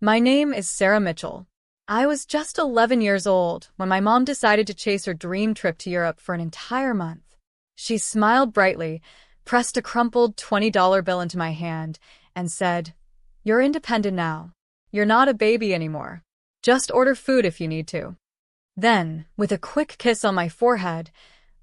My name is Sarah Mitchell. I was just 11 years old when my mom decided to chase her dream trip to Europe for an entire month. She smiled brightly, pressed a crumpled $20 bill into my hand, and said, "You're independent now. You're not a baby anymore. Just order food if you need to." Then, with a quick kiss on my forehead,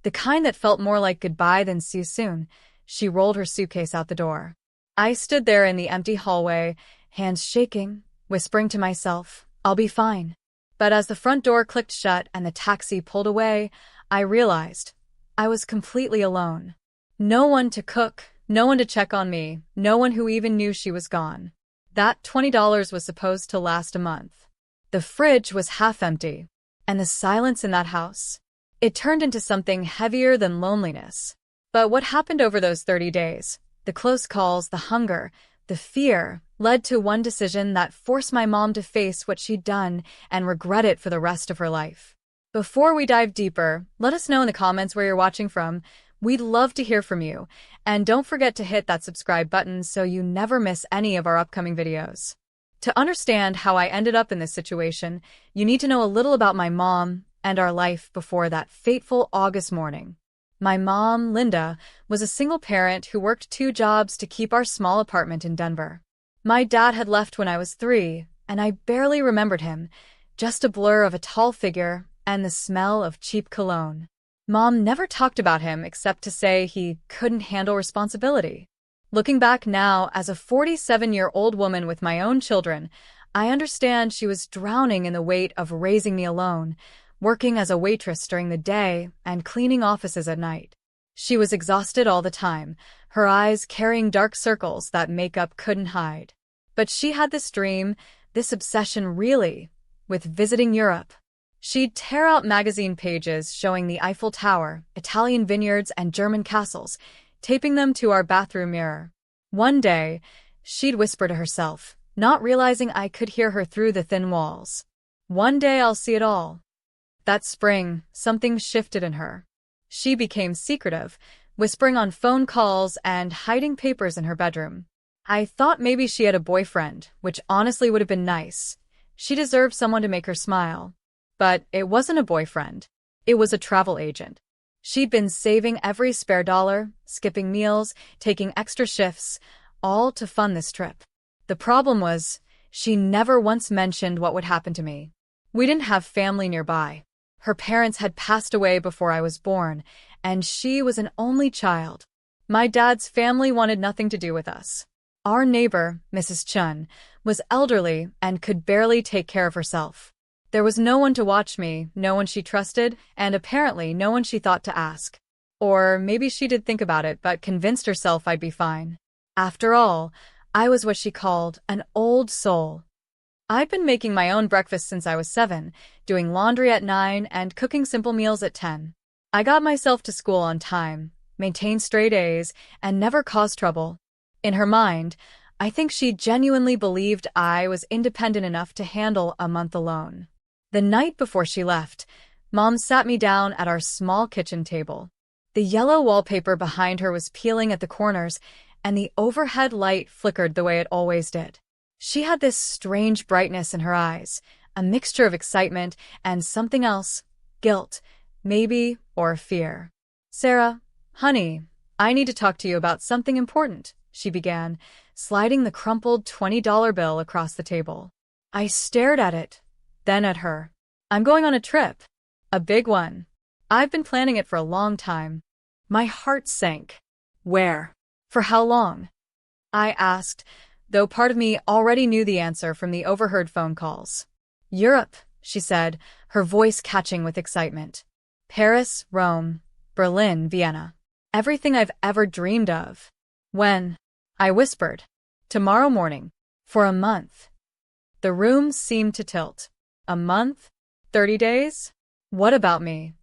the kind that felt more like goodbye than see you soon, she rolled her suitcase out the door. I stood there in the empty hallway, hands shaking, whispering to myself, "I'll be fine." But as the front door clicked shut and the taxi pulled away, I realized I was completely alone. No one to cook, no one to check on me, no one who even knew she was gone. That $20 was supposed to last a month. The fridge was half empty, and the silence in that house, it turned into something heavier than loneliness. But what happened over those 30 days, the close calls, the hunger, the fear, led to one decision that forced my mom to face what she'd done and regret it for the rest of her life. Before we dive deeper, let us know in the comments where you're watching from. We'd love to hear from you. And don't forget to hit that subscribe button so you never miss any of our upcoming videos. To understand how I ended up in this situation, you need to know a little about my mom and our life before that fateful August morning. My mom, Linda, was a single parent who worked 2 jobs to keep our small apartment in Denver. My dad had left when I was 3, and I barely remembered him, just a blur of a tall figure and the smell of cheap cologne. Mom never talked about him except to say he couldn't handle responsibility. Looking back now, as a 47-year-old woman with my own children, I understand she was drowning in the weight of raising me alone, working as a waitress during the day and cleaning offices at night. She was exhausted all the time, her eyes carrying dark circles that makeup couldn't hide. But she had this dream, this obsession really, with visiting Europe. She'd tear out magazine pages showing the Eiffel Tower, Italian vineyards, and German castles, taping them to our bathroom mirror. One day, she'd whisper to herself, not realizing I could hear her through the thin walls, "One day I'll see it all." That spring, something shifted in her. She became secretive, whispering on phone calls and hiding papers in her bedroom. I thought maybe she had a boyfriend, which honestly would have been nice. She deserved someone to make her smile. But it wasn't a boyfriend. It was a travel agent. She'd been saving every spare dollar, skipping meals, taking extra shifts, all to fund this trip. The problem was, she never once mentioned what would happen to me. We didn't have family nearby. Her parents had passed away before I was born, and she was an only child. My dad's family wanted nothing to do with us. Our neighbor, Mrs. Chun, was elderly and could barely take care of herself. There was no one to watch me, no one she trusted, and apparently no one she thought to ask. Or maybe she did think about it but convinced herself I'd be fine. After all, I was what she called an old soul. I'd been making my own breakfast since I was 7, doing laundry at 9, and cooking simple meals at 10. I got myself to school on time, maintained straight A's, and never caused trouble. In her mind, I think she genuinely believed I was independent enough to handle a month alone. The night before she left, Mom sat me down at our small kitchen table. The yellow wallpaper behind her was peeling at the corners, and the overhead light flickered the way it always did. She had this strange brightness in her eyes, a mixture of excitement and something else, guilt, maybe, or fear. "Sarah, honey, I need to talk to you about something important," she began, sliding the crumpled $20 bill across the table. I stared at it, then at her. "I'm going on a trip. A big one. I've been planning it for a long time." My heart sank. "Where? For how long?" I asked, though part of me already knew the answer from the overheard phone calls. "Europe," she said, her voice catching with excitement. "Paris, Rome, Berlin, Vienna. Everything I've ever dreamed of." "When?" I whispered. "Tomorrow morning. For a month." The room seemed to tilt. "A month? 30 days? What about me?"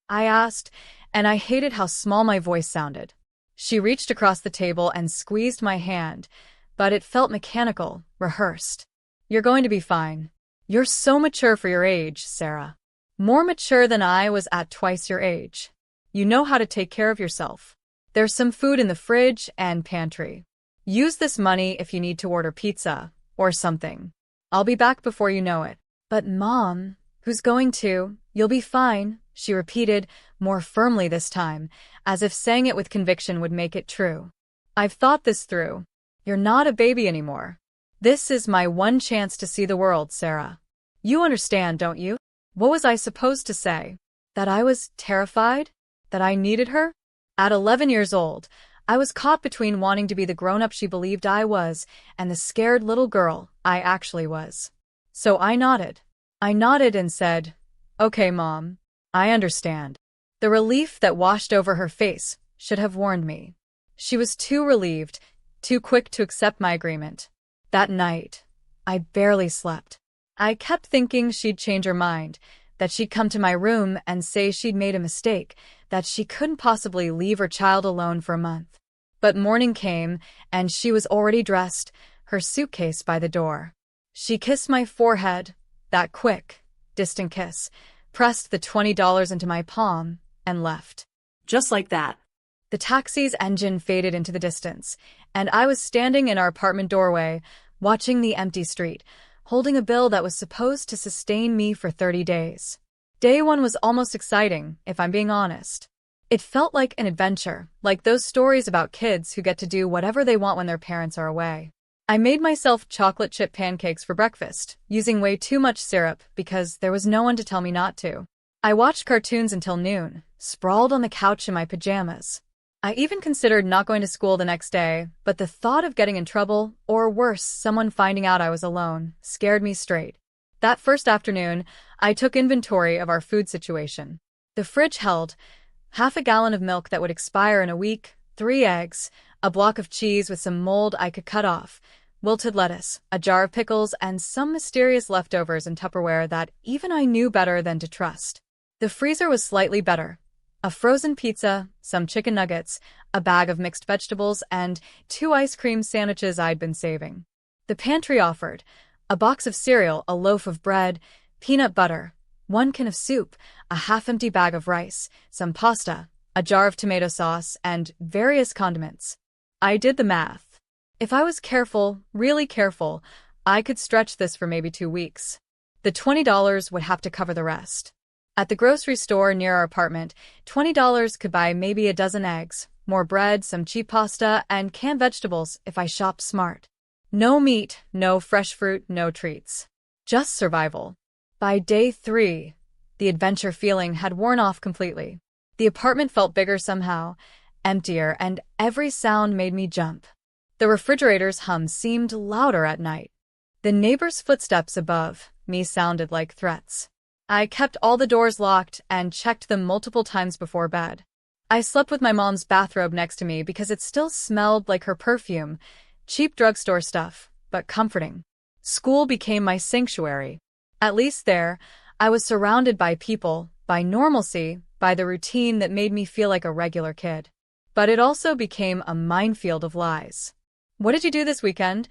I asked, and I hated how small my voice sounded. She reached across the table and squeezed my hand, but it felt mechanical, rehearsed. "You're going to be fine. You're so mature for your age, Sarah. More mature than I was at twice your age. You know how to take care of yourself. There's some food in the fridge and pantry. Use this money if you need to order pizza or something. I'll be back before you know it. But Mom, who's going to? You'll be fine, she repeated, more firmly this time, as if saying it with conviction would make it true. I've thought this through. You're not a baby anymore. This is my one chance to see the world, Sarah. You understand, don't you? What was I supposed to say? That I was terrified? That I needed her? At 11 years old, I was caught between wanting to be the grown-up she believed I was and the scared little girl I actually was. So I nodded. I nodded and said, "Okay, Mom, I understand." The relief that washed over her face should have warned me. She was too relieved, too quick to accept my agreement. That night, I barely slept. I kept thinking she'd change her mind, that she'd come to my room and say she'd made a mistake, that she couldn't possibly leave her child alone for a month. But morning came, and she was already dressed, her suitcase by the door. She kissed my forehead, that quick, distant kiss, pressed the $20 into my palm, and left. Just like that. The taxi's engine faded into the distance, and I was standing in our apartment doorway, watching the empty street, holding a bill that was supposed to sustain me for 30 days. Day one was almost exciting, if I'm being honest. It felt like an adventure, like those stories about kids who get to do whatever they want when their parents are away. I made myself chocolate chip pancakes for breakfast, using way too much syrup because there was no one to tell me not to. I watched cartoons until noon, sprawled on the couch in my pajamas. I even considered not going to school the next day, but the thought of getting in trouble, or worse, someone finding out I was alone, scared me straight. That first afternoon, I took inventory of our food situation. The fridge held half a gallon of milk that would expire in a week, 3 eggs, a block of cheese with some mold I could cut off, wilted lettuce, a jar of pickles, and some mysterious leftovers in Tupperware that even I knew better than to trust. The freezer was slightly better. A frozen pizza, some chicken nuggets, a bag of mixed vegetables, and 2 ice cream sandwiches I'd been saving. The pantry offered a box of cereal, a loaf of bread, peanut butter, 1 can of soup, a half-empty bag of rice, some pasta, a jar of tomato sauce, and various condiments. I did the math. If I was careful, really careful, I could stretch this for maybe 2 weeks. The $20 would have to cover the rest. At the grocery store near our apartment, $20 could buy maybe a dozen eggs, more bread, some cheap pasta, and canned vegetables if I shopped smart. No meat, no fresh fruit, no treats. Just survival. By day 3, the adventure feeling had worn off completely. The apartment felt bigger somehow, emptier, and every sound made me jump. The refrigerator's hum seemed louder at night. The neighbor's footsteps above me sounded like threats. I kept all the doors locked and checked them multiple times before bed. I slept with my mom's bathrobe next to me because it still smelled like her perfume, cheap drugstore stuff, but comforting. School became my sanctuary. At least there, I was surrounded by people, by normalcy, by the routine that made me feel like a regular kid. But it also became a minefield of lies. "What did you do this weekend?"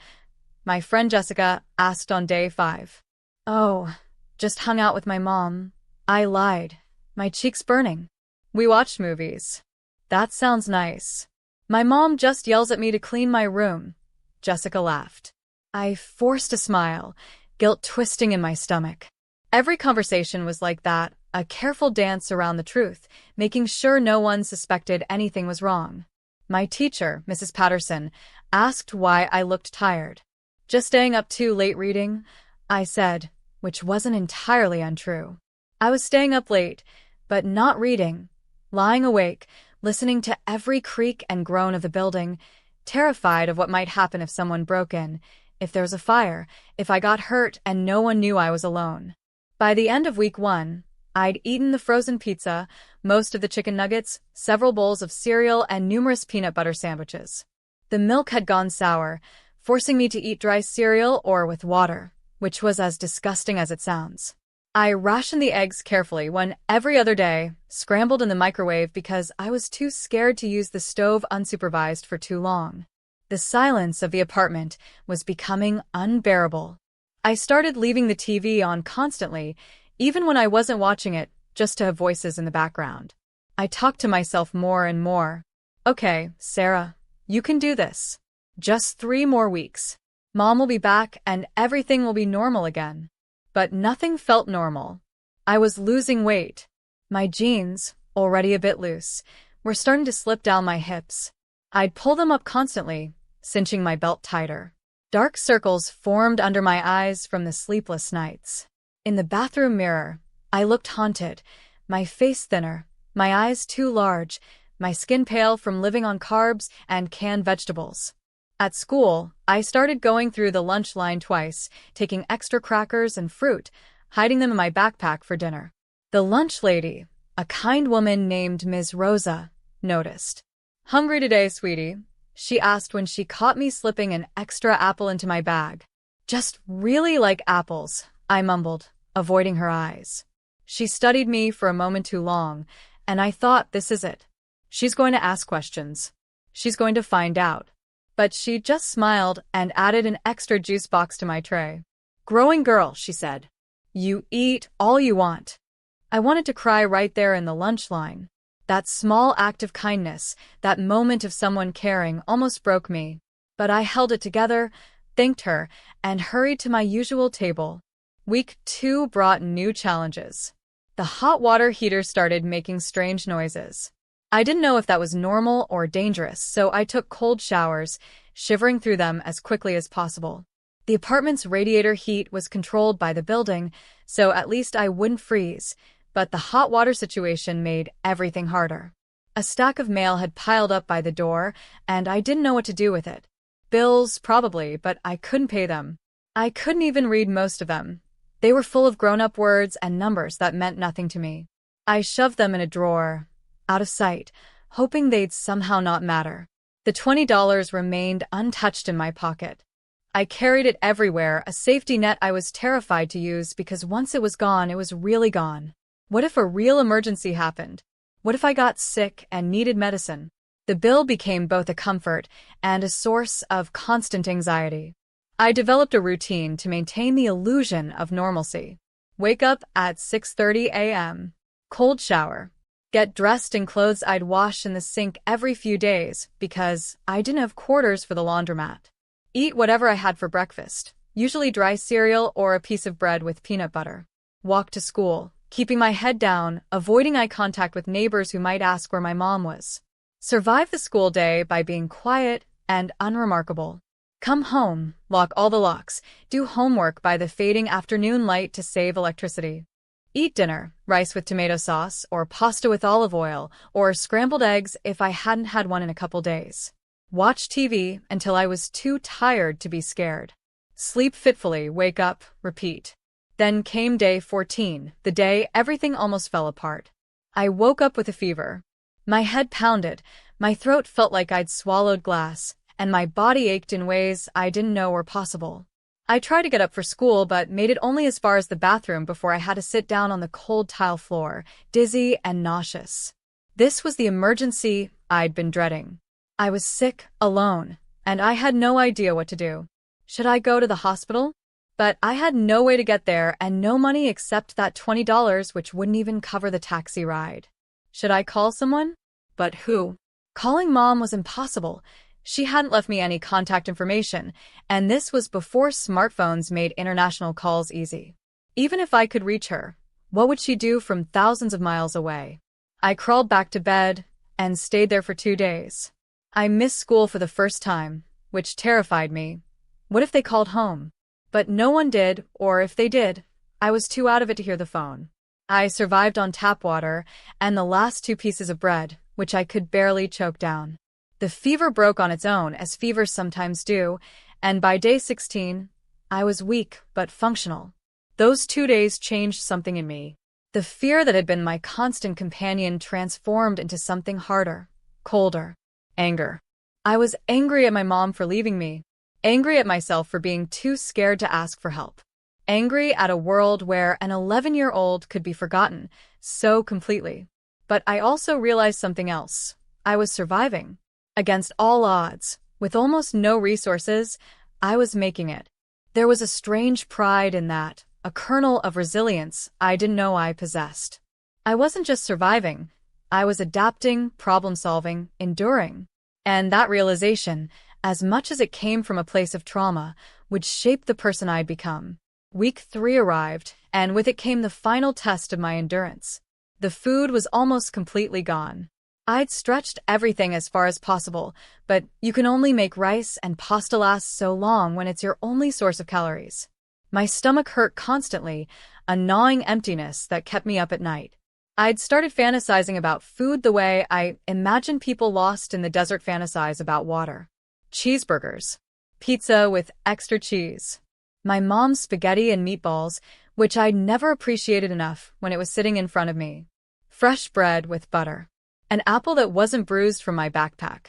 my friend Jessica asked on day 5. "Oh, just hung out with my mom." I lied, my cheeks burning. "We watched movies." "That sounds nice." "My mom just yells at me to clean my room." Jessica laughed. I forced a smile, guilt twisting in my stomach. Every conversation was like that, a careful dance around the truth, making sure no one suspected anything was wrong. My teacher, Mrs. Patterson, asked why I looked tired. "Just staying up too late reading," I said, which wasn't entirely untrue. I was staying up late, but not reading, lying awake, listening to every creak and groan of the building, terrified of what might happen if someone broke in, if there was a fire, if I got hurt and no one knew I was alone. By the end of week 1, I'd eaten the frozen pizza, most of the chicken nuggets, several bowls of cereal, and numerous peanut butter sandwiches. The milk had gone sour, forcing me to eat dry cereal or with water, which was as disgusting as it sounds. I rationed the eggs carefully one every other day, scrambled in the microwave because I was too scared to use the stove unsupervised for too long. The silence of the apartment was becoming unbearable. I started leaving the TV on constantly, even when I wasn't watching it, just to have voices in the background. I talked to myself more and more. "Okay, Sarah, you can do this. Just 3 more weeks. Mom will be back and everything will be normal again. But nothing felt normal. I was losing weight. My jeans, already a bit loose, were starting to slip down my hips. I'd pull them up constantly, cinching my belt tighter. Dark circles formed under my eyes from the sleepless nights. In the bathroom mirror, I looked haunted, my face thinner, my eyes too large, my skin pale from living on carbs and canned vegetables. At school, I started going through the lunch line twice, taking extra crackers and fruit, hiding them in my backpack for dinner. The lunch lady, a kind woman named Ms. Rosa, noticed. "Hungry today, sweetie?" she asked when she caught me slipping an extra apple into my bag. "Just really like apples," I mumbled, avoiding her eyes. She studied me for a moment too long, and I thought, this is it. She's going to ask questions. She's going to find out. But she just smiled and added an extra juice box to my tray. "Growing girl," she said. "You eat all you want." I wanted to cry right there in the lunch line. That small act of kindness, that moment of someone caring, almost broke me. But I held it together, thanked her, and hurried to my usual table. Week 2 brought new challenges. The hot water heater started making strange noises. I didn't know if that was normal or dangerous, so I took cold showers, shivering through them as quickly as possible. The apartment's radiator heat was controlled by the building, so at least I wouldn't freeze, but the hot water situation made everything harder. A stack of mail had piled up by the door, and I didn't know what to do with it. Bills, probably, but I couldn't pay them. I couldn't even read most of them. They were full of grown-up words and numbers that meant nothing to me. I shoved them in a drawer, out of sight, hoping they'd somehow not matter. The $20 remained untouched in my pocket. I carried it everywhere, a safety net I was terrified to use because once it was gone, it was really gone. What if a real emergency happened? What if I got sick and needed medicine? The bill became both a comfort and a source of constant anxiety. I developed a routine to maintain the illusion of normalcy. Wake up at 6:30 a.m. Cold shower. Get dressed in clothes I'd wash in the sink every few days because I didn't have quarters for the laundromat. Eat whatever I had for breakfast, usually dry cereal or a piece of bread with peanut butter. Walk to school, keeping my head down, avoiding eye contact with neighbors who might ask where my mom was. Survive the school day by being quiet and unremarkable. Come home, lock all the locks, do homework by the fading afternoon light to save electricity. Eat dinner, rice with tomato sauce, or pasta with olive oil, or scrambled eggs if I hadn't had one in a couple days. Watch TV until I was too tired to be scared. Sleep fitfully, wake up, repeat. Then came day 14, the day everything almost fell apart. I woke up with a fever. My head pounded, my throat felt like I'd swallowed glass, and my body ached in ways I didn't know were possible. I tried to get up for school, but made it only as far as the bathroom before I had to sit down on the cold tile floor, dizzy and nauseous. This was the emergency I'd been dreading. I was sick, alone, and I had no idea what to do. Should I go to the hospital? But I had no way to get there and no money except that $20, which wouldn't even cover the taxi ride. Should I call someone? But who? Calling Mom was impossible. She hadn't left me any contact information, and this was before smartphones made international calls easy. Even if I could reach her, what would she do from thousands of miles away? I crawled back to bed and stayed there for 2 days. I missed school for the first time, which terrified me. What if they called home? But no one did, or if they did, I was too out of it to hear the phone. I survived on tap water and the last 2 pieces of bread, which I could barely choke down. The fever broke on its own, as fevers sometimes do, and by day 16, I was weak but functional. Those 2 days changed something in me. The fear that had been my constant companion transformed into something harder, colder. Anger. I was angry at my mom for leaving me. Angry at myself for being too scared to ask for help. Angry at a world where an 11-year-old could be forgotten so completely. But I also realized something else. I was surviving. Against all odds, with almost no resources, I was making it. There was a strange pride in that, a kernel of resilience I didn't know I possessed. I wasn't just surviving. I was adapting, problem-solving, enduring. And that realization, as much as it came from a place of trauma, would shape the person I'd become. Week 3 arrived, and with it came the final test of my endurance. The food was almost completely gone. I'd stretched everything as far as possible, but you can only make rice and pasta last so long when it's your only source of calories. My stomach hurt constantly, a gnawing emptiness that kept me up at night. I'd started fantasizing about food the way I imagine people lost in the desert fantasize about water. Cheeseburgers. Pizza with extra cheese. My mom's spaghetti and meatballs, which I'd never appreciated enough when it was sitting in front of me. Fresh bread with butter. An apple that wasn't bruised from my backpack.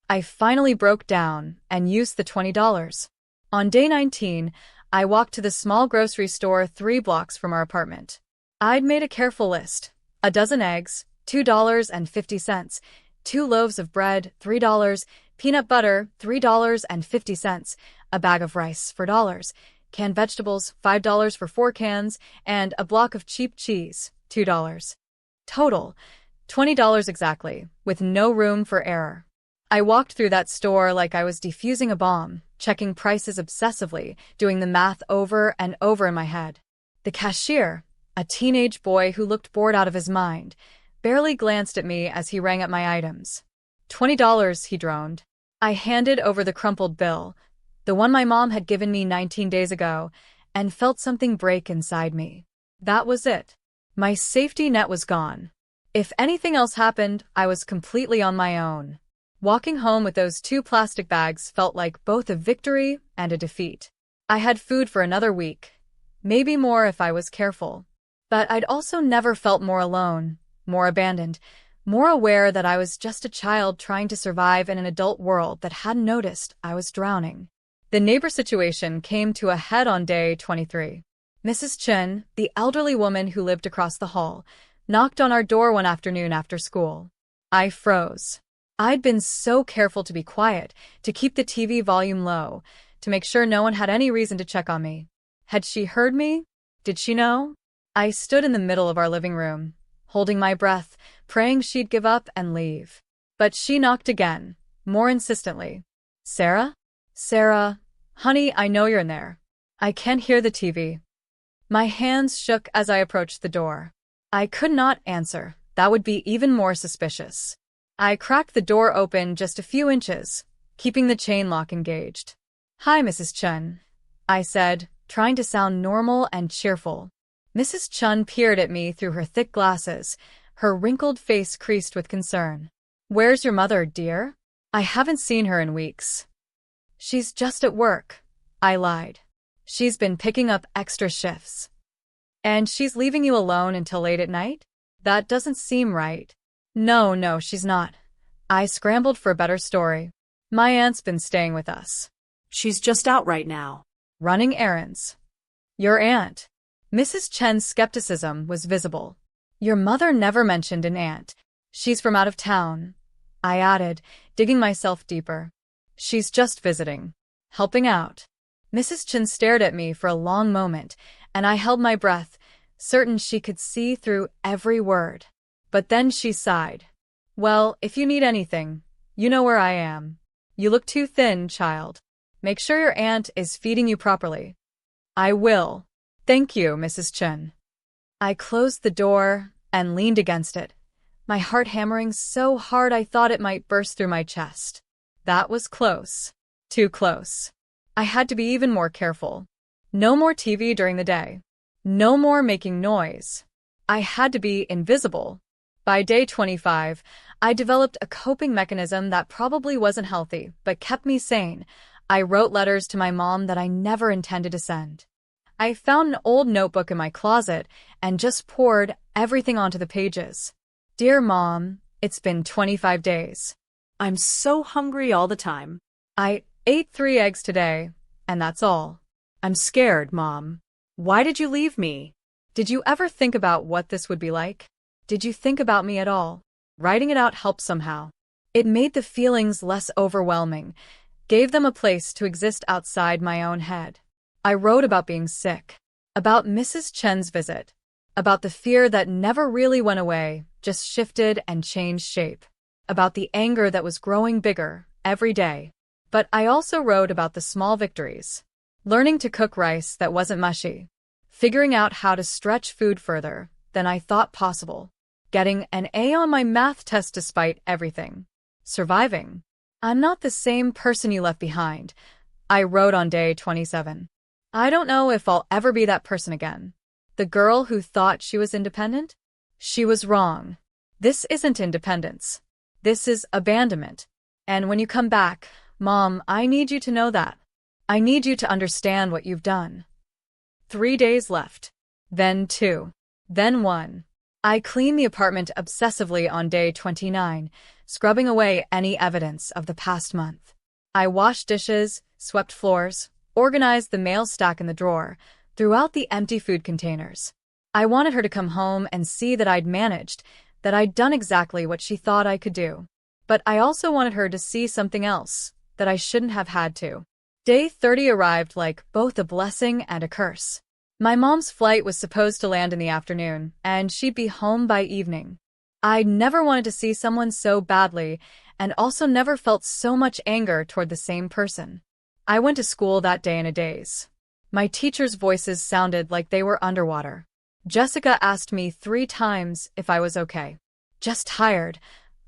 I finally broke down and used the $20. On day 19, I walked to the small grocery store 3 blocks from our apartment. I'd made a careful list. A dozen eggs, $2.50, 2 loaves of bread, $3, peanut butter, $3.50, a bag of rice, $4, canned vegetables, $5 for 4 cans, and a block of cheap cheese, $2. Total, $20 exactly, with no room for error. I walked through that store like I was defusing a bomb, checking prices obsessively, doing the math over and over in my head. The cashier, a teenage boy who looked bored out of his mind, barely glanced at me as he rang up my items. $20, he droned. I handed over the crumpled bill, the one my mom had given me 19 days ago, and felt something break inside me. That was it. My safety net was gone. If anything else happened, I was completely on my own. Walking home with those 2 plastic bags felt like both a victory and a defeat. I had food for another week, maybe more if I was careful. But I'd also never felt more alone, more abandoned, more aware that I was just a child trying to survive in an adult world that hadn't noticed I was drowning. The neighbor situation came to a head on day 23. Mrs. Chen, the elderly woman who lived across the hall, knocked on our door one afternoon after school. I froze. I'd been so careful to be quiet, to keep the TV volume low, to make sure no one had any reason to check on me. Had she heard me? Did she know? I stood in the middle of our living room, holding my breath, praying she'd give up and leave. But she knocked again, more insistently. Sarah? Sarah, honey, I know you're in there. I can't hear the TV. My hands shook as I approached the door. I could not answer. That would be even more suspicious. I cracked the door open just a few inches, keeping the chain lock engaged. Hi, Mrs. Chen, I said, trying to sound normal and cheerful. Mrs. Chen peered at me through her thick glasses, her wrinkled face creased with concern. Where's your mother, dear? I haven't seen her in weeks. She's just at work, I lied. She's been picking up extra shifts. And she's leaving you alone until late at night? That doesn't seem right. No, she's not. I scrambled for a better story. My aunt's been staying with us. She's just out right now. Running errands. Your aunt? Mrs. Chen's skepticism was visible. Your mother never mentioned an aunt. She's from out of town, I added, digging myself deeper. She's just visiting. Helping out. Mrs. Chen stared at me for a long moment, and I held my breath, certain she could see through every word. But then she sighed. Well, if you need anything, you know where I am. You look too thin, child. Make sure your aunt is feeding you properly. I will. Thank you, Mrs. Chen. I closed the door and leaned against it, my heart hammering so hard I thought it might burst through my chest. That was close. Too close. I had to be even more careful. No more TV during the day. No more making noise. I had to be invisible. By day 25, I developed a coping mechanism that probably wasn't healthy, but kept me sane. I wrote letters to my mom that I never intended to send. I found an old notebook in my closet and just poured everything onto the pages. Dear Mom, it's been 25 days. I'm so hungry all the time. I ate 3 eggs today, and that's all. I'm scared, Mom. Why did you leave me? Did you ever think about what this would be like? Did you think about me at all? Writing it out helped somehow. It made the feelings less overwhelming, gave them a place to exist outside my own head. I wrote about being sick, about Mrs. Chen's visit, about the fear that never really went away, just shifted and changed shape, about the anger that was growing bigger every day. But I also wrote about the small victories. learning to cook rice that wasn't mushy, figuring out how to stretch food further than I thought possible, getting an A on my math test despite everything, surviving. I'm not the same person you left behind, I wrote on day 27. I don't know if I'll ever be that person again. The girl who thought she was independent? She was wrong. This isn't independence. This is abandonment. And when you come back, Mom, I need you to know that. I need you to understand what you've done. 3 days left. Then 2. Then 1. I cleaned the apartment obsessively on day 29, scrubbing away any evidence of the past month. I washed dishes, swept floors, organized the mail stack in the drawer, threw out the empty food containers. I wanted her to come home and see that I'd managed, that I'd done exactly what she thought I could do. But I also wanted her to see something else, that I shouldn't have had to. Day 30 arrived like both a blessing and a curse. My mom's flight was supposed to land in the afternoon, and she'd be home by evening. I'd never wanted to see someone so badly, and also never felt so much anger toward the same person. I went to school that day in a daze. My teachers' voices sounded like they were underwater. Jessica asked me 3 times if I was okay. Just tired,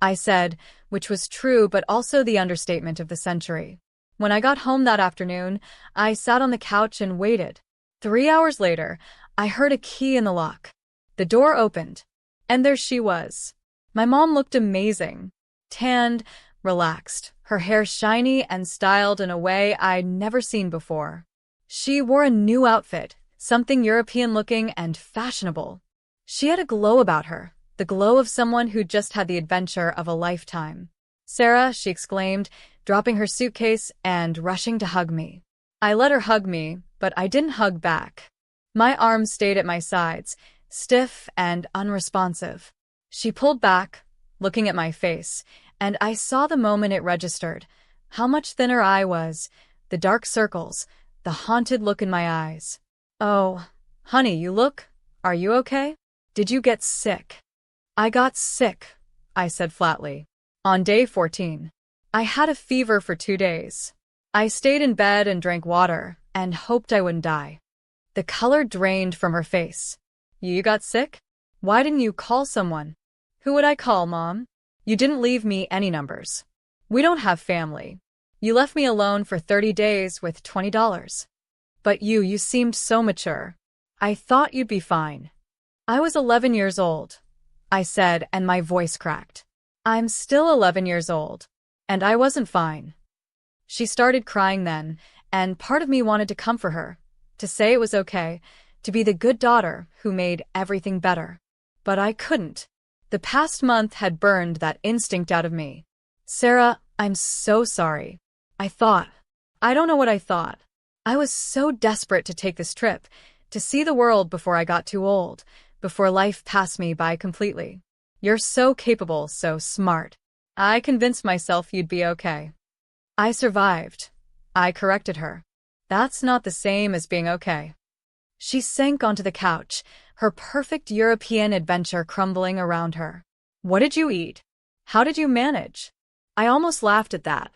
I said, which was true but also the understatement of the century. When I got home that afternoon, I sat on the couch and waited. 3 hours later, I heard a key in the lock. The door opened, and there she was. My mom looked amazing. Tanned, relaxed, her hair shiny and styled in a way I'd never seen before. She wore a new outfit, something European-looking and fashionable. She had a glow about her, the glow of someone who just had the adventure of a lifetime. "Sarah," she exclaimed, dropping her suitcase and rushing to hug me. I let her hug me, but I didn't hug back. My arms stayed at my sides, stiff and unresponsive. She pulled back, looking at my face, and I saw the moment it registered, how much thinner I was, the dark circles, the haunted look in my eyes. "Oh, honey, are you okay? Did you get sick?" "I got sick," I said flatly. On day 14. I had a fever for 2 days. I stayed in bed and drank water and hoped I wouldn't die. The color drained from her face. "You got sick? Why didn't you call someone?" "Who would I call, Mom? You didn't leave me any numbers. We don't have family. You left me alone for 30 days with $20. But you seemed so mature. I thought you'd be fine." "I was 11 years old," I said, and my voice cracked. "I'm still 11 years old, and I wasn't fine." She started crying then, and part of me wanted to comfort her, to say it was okay, to be the good daughter who made everything better. But I couldn't. The past month had burned that instinct out of me. "Sarah, I'm so sorry. I don't know what I thought. I was so desperate to take this trip, to see the world before I got too old, before life passed me by completely. You're so capable, so smart. I convinced myself you'd be okay." I survived. I corrected her. "That's not the same as being okay." She sank onto the couch, her perfect European adventure crumbling around her. "What did you eat? How did you manage?" I almost laughed at that.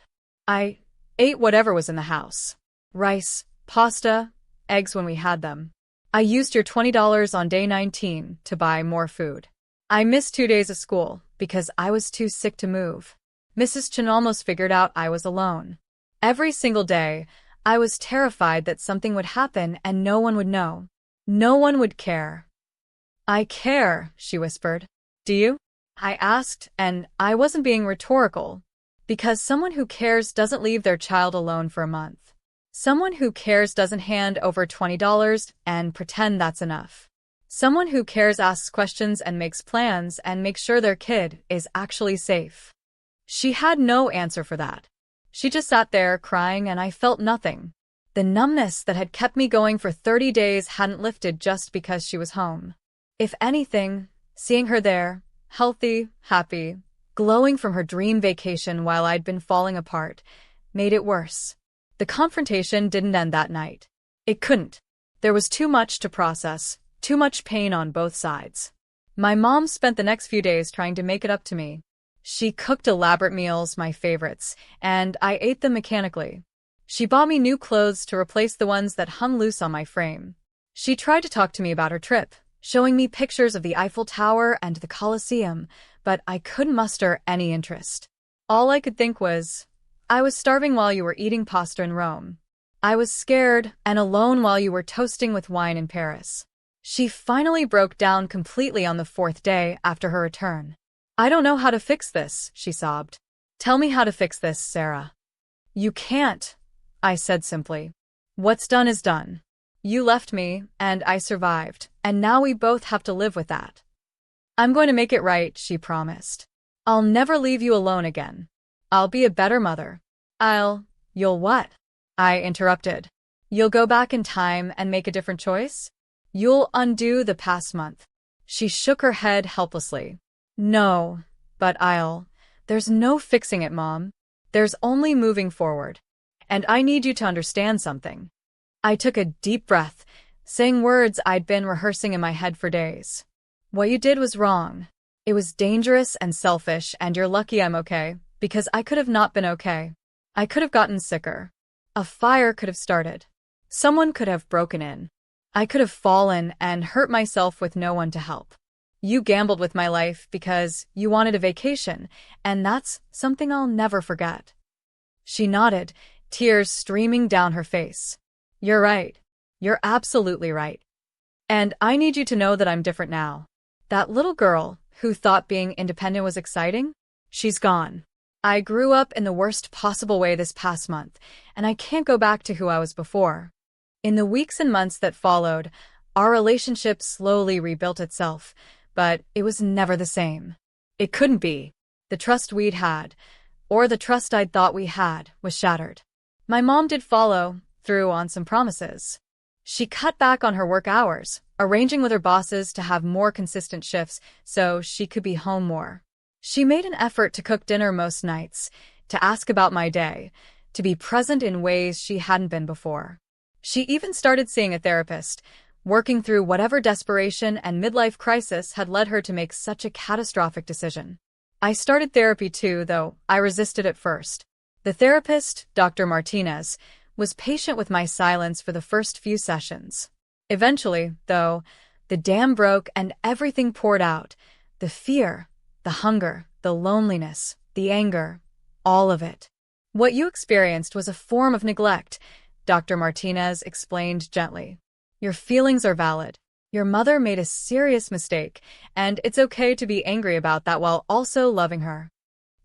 "I ate whatever was in the house. Rice, pasta, eggs when we had them. I used your $20 on day 19 to buy more food. I missed 2 days of school because I was too sick to move. Mrs. Chen almost figured out I was alone. Every single day, I was terrified that something would happen and no one would know. No one would care." "I care," she whispered. "Do you?" I asked, and I wasn't being rhetorical. Because someone who cares doesn't leave their child alone for a month. Someone who cares doesn't hand over $20 and pretend that's enough. Someone who cares asks questions and makes plans and makes sure their kid is actually safe. She had no answer for that. She just sat there crying and I felt nothing. The numbness that had kept me going for 30 days hadn't lifted just because she was home. If anything, seeing her there, healthy, happy, glowing from her dream vacation while I'd been falling apart, made it worse. The confrontation didn't end that night. It couldn't. There was too much to process, too much pain on both sides. My mom spent the next few days trying to make it up to me. She cooked elaborate meals, my favorites, and I ate them mechanically. She bought me new clothes to replace the ones that hung loose on my frame. She tried to talk to me about her trip, showing me pictures of the Eiffel Tower and the Colosseum, but I couldn't muster any interest. All I could think was, I was starving while you were eating pasta in Rome. I was scared and alone while you were toasting with wine in Paris. She finally broke down completely on the fourth day after her return. I don't know how to fix this, she sobbed. Tell me how to fix this, Sarah. You can't, I said simply. What's done is done. You left me, and I survived, and now we both have to live with that. I'm going to make it right, she promised. I'll never leave you alone again. I'll be a better mother. You'll what? I interrupted. You'll go back in time and make a different choice? You'll undo the past month. She shook her head helplessly. No, but there's no fixing it, Mom. There's only moving forward. And I need you to understand something. I took a deep breath, saying words I'd been rehearsing in my head for days. What you did was wrong. It was dangerous and selfish, and you're lucky I'm okay, because I could have not been okay. I could have gotten sicker. A fire could have started. Someone could have broken in. I could have fallen and hurt myself with no one to help. You gambled with my life because you wanted a vacation, and that's something I'll never forget. She nodded, tears streaming down her face. You're right. You're absolutely right. And I need you to know that I'm different now. That little girl who thought being independent was exciting? She's gone. I grew up in the worst possible way this past month, and I can't go back to who I was before. In the weeks and months that followed, our relationship slowly rebuilt itself, but it was never the same. It couldn't be. The trust we'd had, or the trust I'd thought we had, was shattered. My mom did follow through on some promises. She cut back on her work hours, arranging with her bosses to have more consistent shifts so she could be home more. She made an effort to cook dinner most nights, to ask about my day, to be present in ways she hadn't been before. She even started seeing a therapist, working through whatever desperation and midlife crisis had led her to make such a catastrophic decision. I started therapy too, though I resisted at first. The therapist, Dr. Martinez, was patient with my silence for the first few sessions. Eventually, though, the dam broke and everything poured out. The fear, the hunger, the loneliness, the anger, all of it. What you experienced was a form of neglect, Dr. Martinez explained gently. Your feelings are valid. Your mother made a serious mistake, and it's okay to be angry about that while also loving her.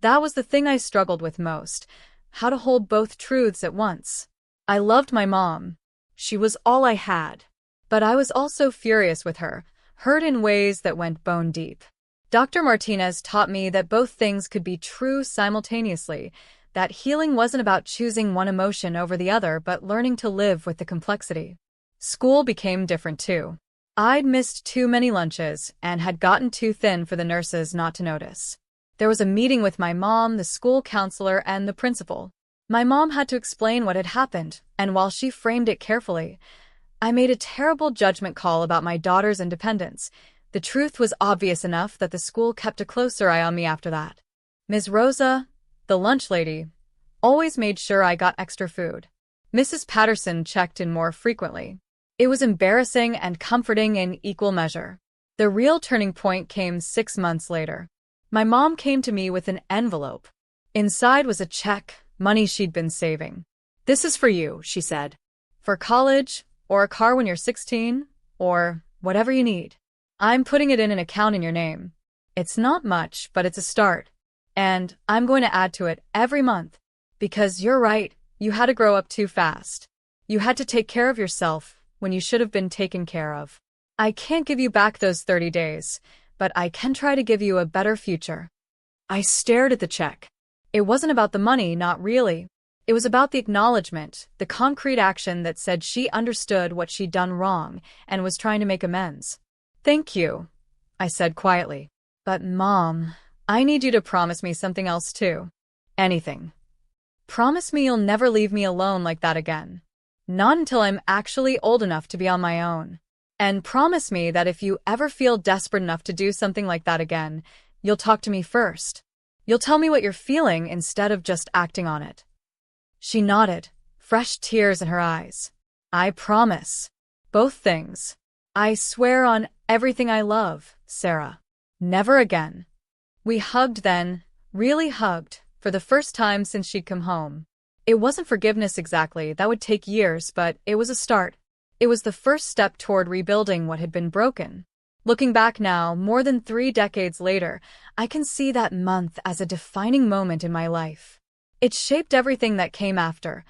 That was the thing I struggled with most, how to hold both truths at once. I loved my mom. She was all I had. But I was also furious with her, hurt in ways that went bone deep. Dr. Martinez taught me that both things could be true simultaneously, that healing wasn't about choosing one emotion over the other but learning to live with the complexity. School became different too. I'd missed too many lunches and had gotten too thin for the nurses not to notice. There was a meeting with my mom, the school counselor, and the principal. My mom had to explain what had happened, and while she framed it carefully, I made a terrible judgment call about my daughter's independence. The truth was obvious enough that the school kept a closer eye on me after that. Ms. Rosa, the lunch lady, always made sure I got extra food. Mrs. Patterson checked in more frequently. It was embarrassing and comforting in equal measure. The real turning point came 6 months later. My mom came to me with an envelope. Inside was a check, money she'd been saving. "This is for you," she said. "For college, or a car when you're 16, or whatever you need. I'm putting it in an account in your name. It's not much, but it's a start. And I'm going to add to it every month. Because you're right, you had to grow up too fast. You had to take care of yourself when you should have been taken care of. I can't give you back those 30 days, but I can try to give you a better future." I stared at the check. It wasn't about the money, not really. It was about the acknowledgement, the concrete action that said she understood what she'd done wrong and was trying to make amends. "Thank you," I said quietly. "But Mom, I need you to promise me something else too. Anything. Promise me you'll never leave me alone like that again. Not until I'm actually old enough to be on my own. And promise me that if you ever feel desperate enough to do something like that again, you'll talk to me first. You'll tell me what you're feeling instead of just acting on it." She nodded, fresh tears in her eyes. I promise. Both things. I swear on everything I love, Sarah. Never again. We hugged then, really hugged, for the first time since she'd come home. It wasn't forgiveness exactly, that would take years, but it was a start. It was the first step toward rebuilding what had been broken. Looking back now, more than 3 decades later, I can see that month as a defining moment in my life. It shaped everything that came after.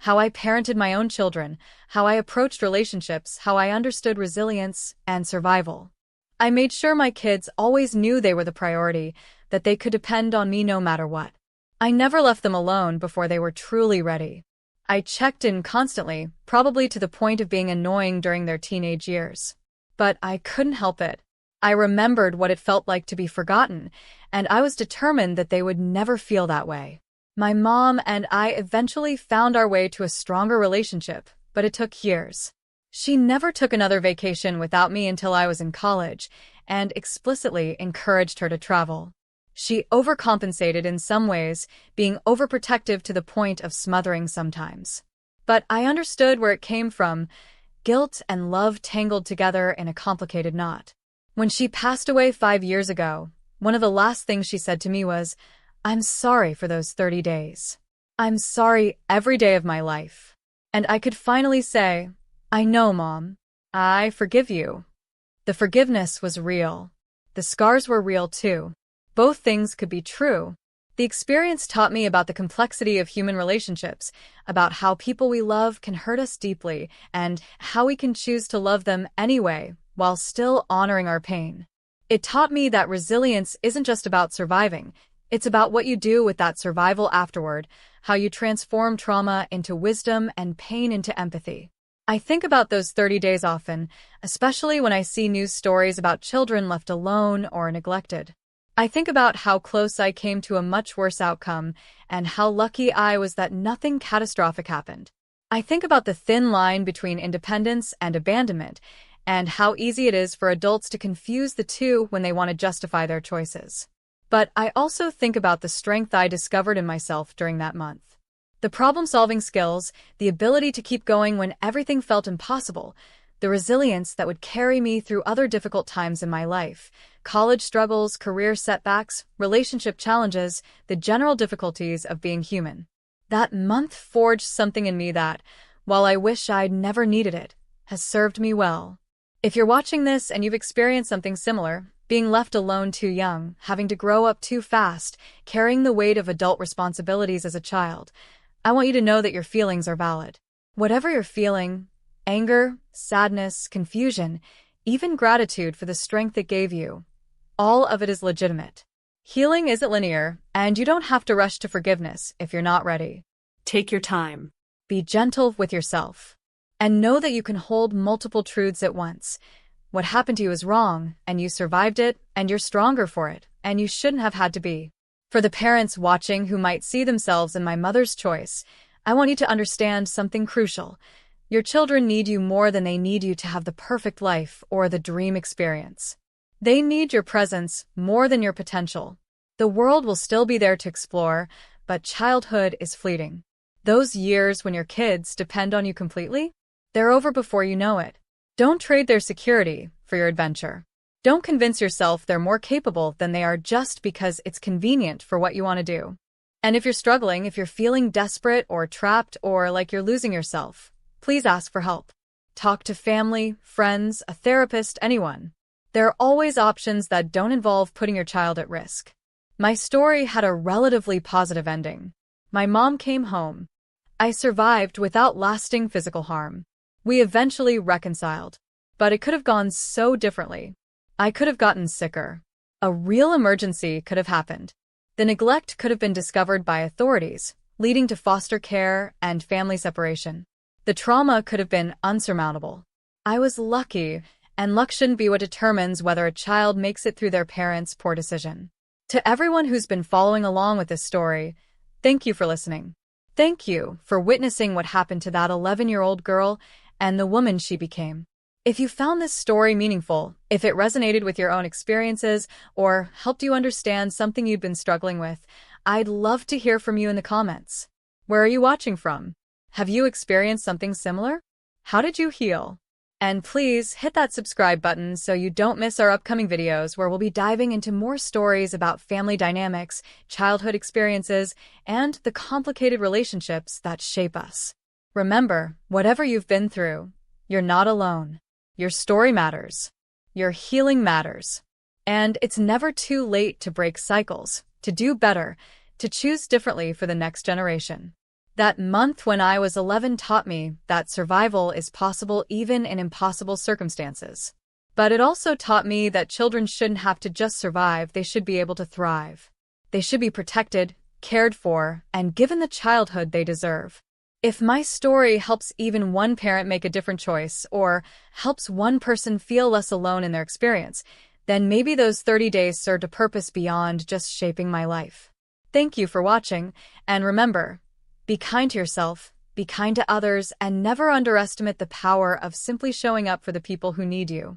How I parented my own children, how I approached relationships, how I understood resilience and survival. I made sure my kids always knew they were the priority, that they could depend on me no matter what. I never left them alone before they were truly ready. I checked in constantly, probably to the point of being annoying during their teenage years. But I couldn't help it. I remembered what it felt like to be forgotten, and I was determined that they would never feel that way. My mom and I eventually found our way to a stronger relationship, but it took years. She never took another vacation without me until I was in college, and explicitly encouraged her to travel. She overcompensated in some ways, being overprotective to the point of smothering sometimes. But I understood where it came from, guilt and love tangled together in a complicated knot. When she passed away 5 years ago, one of the last things she said to me was, "I'm sorry for those 30 days. I'm sorry every day of my life." And I could finally say, "I know, Mom. I forgive you." The forgiveness was real. The scars were real too. Both things could be true. The experience taught me about the complexity of human relationships, about how people we love can hurt us deeply, and how we can choose to love them anyway, while still honoring our pain. It taught me that resilience isn't just about surviving. It's about what you do with that survival afterward, how you transform trauma into wisdom and pain into empathy. I think about those 30 days often, especially when I see news stories about children left alone or neglected. I think about how close I came to a much worse outcome and how lucky I was that nothing catastrophic happened. I think about the thin line between independence and abandonment and how easy it is for adults to confuse the two when they want to justify their choices. But I also think about the strength I discovered in myself during that month. The problem-solving skills, the ability to keep going when everything felt impossible, the resilience that would carry me through other difficult times in my life, college struggles, career setbacks, relationship challenges, the general difficulties of being human. That month forged something in me that, while I wish I'd never needed it, has served me well. If you're watching this and you've experienced something similar, being left alone too young, having to grow up too fast, carrying the weight of adult responsibilities as a child, I want you to know that your feelings are valid. Whatever you're feeling, anger, sadness, confusion, even gratitude for the strength it gave you, all of it is legitimate. Healing isn't linear, and you don't have to rush to forgiveness if you're not ready. Take your time. Be gentle with yourself. And know that you can hold multiple truths at once. What happened to you is wrong, and you survived it, and you're stronger for it, and you shouldn't have had to be. For the parents watching who might see themselves in my mother's choice, I want you to understand something crucial. Your children need you more than they need you to have the perfect life or the dream experience. They need your presence more than your potential. The world will still be there to explore, but childhood is fleeting. Those years when your kids depend on you completely, they're over before you know it. Don't trade their security for your adventure. Don't convince yourself they're more capable than they are just because it's convenient for what you want to do. And if you're struggling, if you're feeling desperate or trapped or like you're losing yourself, please ask for help. Talk to family, friends, a therapist, anyone. There are always options that don't involve putting your child at risk. My story had a relatively positive ending. My mom came home. I survived without lasting physical harm. We eventually reconciled, but it could have gone so differently. I could have gotten sicker. A real emergency could have happened. The neglect could have been discovered by authorities, leading to foster care and family separation. The trauma could have been unsurmountable. I was lucky, and luck shouldn't be what determines whether a child makes it through their parents' poor decision. To everyone who's been following along with this story, thank you for listening. Thank you for witnessing what happened to that 11-year-old girl and the woman she became. If you found this story meaningful, if it resonated with your own experiences, or helped you understand something you'd been struggling with, I'd love to hear from you in the comments. Where are you watching from? Have you experienced something similar? How did you heal? And please hit that subscribe button so you don't miss our upcoming videos where we'll be diving into more stories about family dynamics, childhood experiences, and the complicated relationships that shape us. Remember, whatever you've been through, you're not alone. Your story matters. Your healing matters. And it's never too late to break cycles, to do better, to choose differently for the next generation. That month when I was 11 taught me that survival is possible even in impossible circumstances. But it also taught me that children shouldn't have to just survive, they should be able to thrive. They should be protected, cared for, and given the childhood they deserve. If my story helps even one parent make a different choice, or helps one person feel less alone in their experience, then maybe those 30 days served a purpose beyond just shaping my life. Thank you for watching, and remember, be kind to yourself, be kind to others, and never underestimate the power of simply showing up for the people who need you.